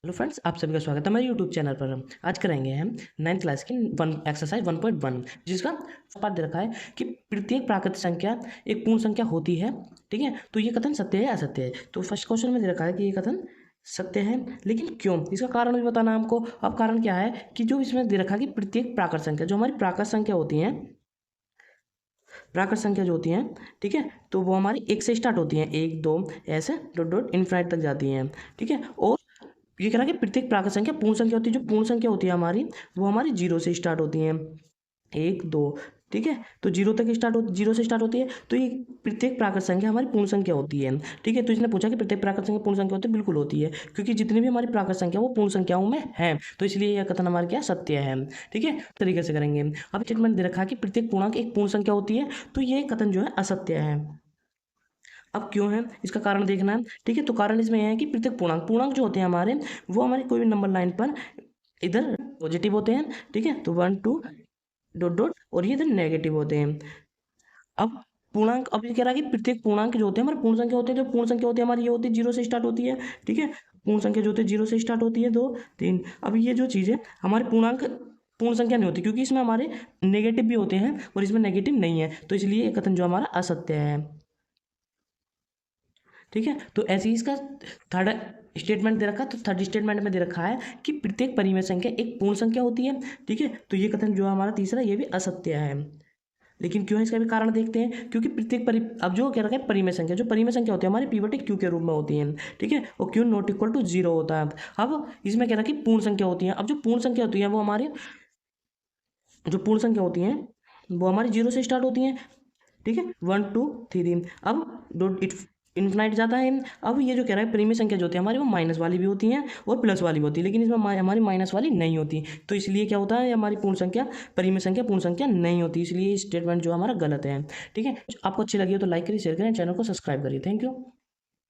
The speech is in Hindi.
हेलो फ्रेंड्स, आप सभी का स्वागत है हमारे यूट्यूब चैनल पर। आज करेंगे हम 9th क्लास की एक्सरसाइज 1.1 जिसका पाठ दे रखा है कि प्रत्येक प्राकृतिक संख्या एक पूर्ण संख्या होती है। ठीक है, तो ये कथन सत्य है या असत्य है। तो फर्स्ट क्वेश्चन में दे रखा है कि ये कथन सत्य है, लेकिन क्यों, इसका कारण भी बताना हमको। अब कारण क्या है कि जो इसमें दे रखा है कि प्रत्येक प्राकृत संख्या, जो हमारी प्राकृत संख्या होती है, प्राकृत संख्या जो होती हैं, ठीक है, तो वो हमारी एक से स्टार्ट होती हैं, एक दो ऐसे डॉट डॉट इनफाइनाइट तक जाती हैं। ठीक है, और ये कह रहा है कि प्रत्येक प्राकृत संख्या पूर्ण संख्या होती है। जो पूर्ण संख्या होती है हमारी, वो हमारी जीरो से स्टार्ट होती हैं, एक दो। ठीक है, तो जीरो से स्टार्ट होती है, तो ये प्रत्येक प्राकृत संख्या हमारी पूर्ण संख्या होती है। ठीक है, तो इसने पूछा कि प्रत्येक प्राकृत संख्या पूर्ण संख्या होती है, बिल्कुल होती है, क्योंकि जितनी भी हमारी प्राकृत संख्या वो पूर्ण संख्याओं में है, तो इसलिए यह कथन हमारा क्या सत्य है। ठीक है, तरीके से करेंगे। अब स्टेटमेंट दे रखा है कि प्रत्येक पूर्णांक एक पूर्ण संख्या होती है, तो ये कथन जो है असत्य है। अब क्यों है, इसका कारण देखना है। ठीक है, तो कारण इसमें यह है कि प्रत्येक पूर्णांक पूर्णांक जो होते हैं हमारे, वो हमारे कोई भी नंबर लाइन पर इधर पॉजिटिव होते हैं। ठीक है, तो 1 2 डॉट डॉट, और ये इधर नेगेटिव होते हैं। अब पूर्णांक, अब ये कह रहा है कि प्रत्येक पूर्णांक जो होते हैं हमारे पूर्ण संख्या होते हैं। जो पूर्ण संख्या होती है हमारी ये होती है जीरो से स्टार्ट होती है। ठीक है, पूर्ण संख्या जो होती है जीरो से स्टार्ट होती है, दो तीन। अब ये जो चीज़ है हमारे पूर्णांक पूर्ण संख्या नहीं होती, क्योंकि इसमें हमारे नेगेटिव भी होते हैं और इसमें नेगेटिव नहीं है, तो इसलिए ये कथन जो हमारा असत्य है। ठीक है, तो ऐसे ही इसका थर्ड स्टेटमेंट दे रखा है। तो थर्ड स्टेटमेंट में दे रखा है कि प्रत्येक परिमेय संख्या एक पूर्ण संख्या होती है। ठीक है, तो ये कथन जो हमारा तीसरा, ये भी असत्य है। लेकिन क्यों है, इसका भी कारण देखते हैं। क्योंकि अब जो कह रखा है परिमेय संख्या, जो परिमेय संख्या होती है हमारी पी बटे क्यू के रूप में होती है। ठीक है, और Q not equal to zero होता है। अब इसमें कह रहा है कि पूर्ण संख्या होती है। अब जो पूर्ण संख्या होती है वो हमारी, जो पूर्ण संख्या होती हैं वो हमारी जीरो से स्टार्ट होती हैं। ठीक है, 1 2 3। अब डॉट इट इन्फिनाइट जाता है। अब ये जो कह रहा है परिमेय संख्या जो होती है हमारी, वो माइनस वाली भी होती हैं और प्लस वाली भी होती है, लेकिन इसमें हमारी माइनस वाली नहीं होती। तो इसलिए क्या होता है, हमारी पूर्ण संख्या परिमेय संख्या पूर्ण संख्या नहीं होती, इसलिए स्टेटमेंट जो हमारा गलत है। ठीक है, आपको अच्छी लगी हो तो लाइक करिए, शेयर करें, चैनल को सब्सक्राइब करिए। Thank you.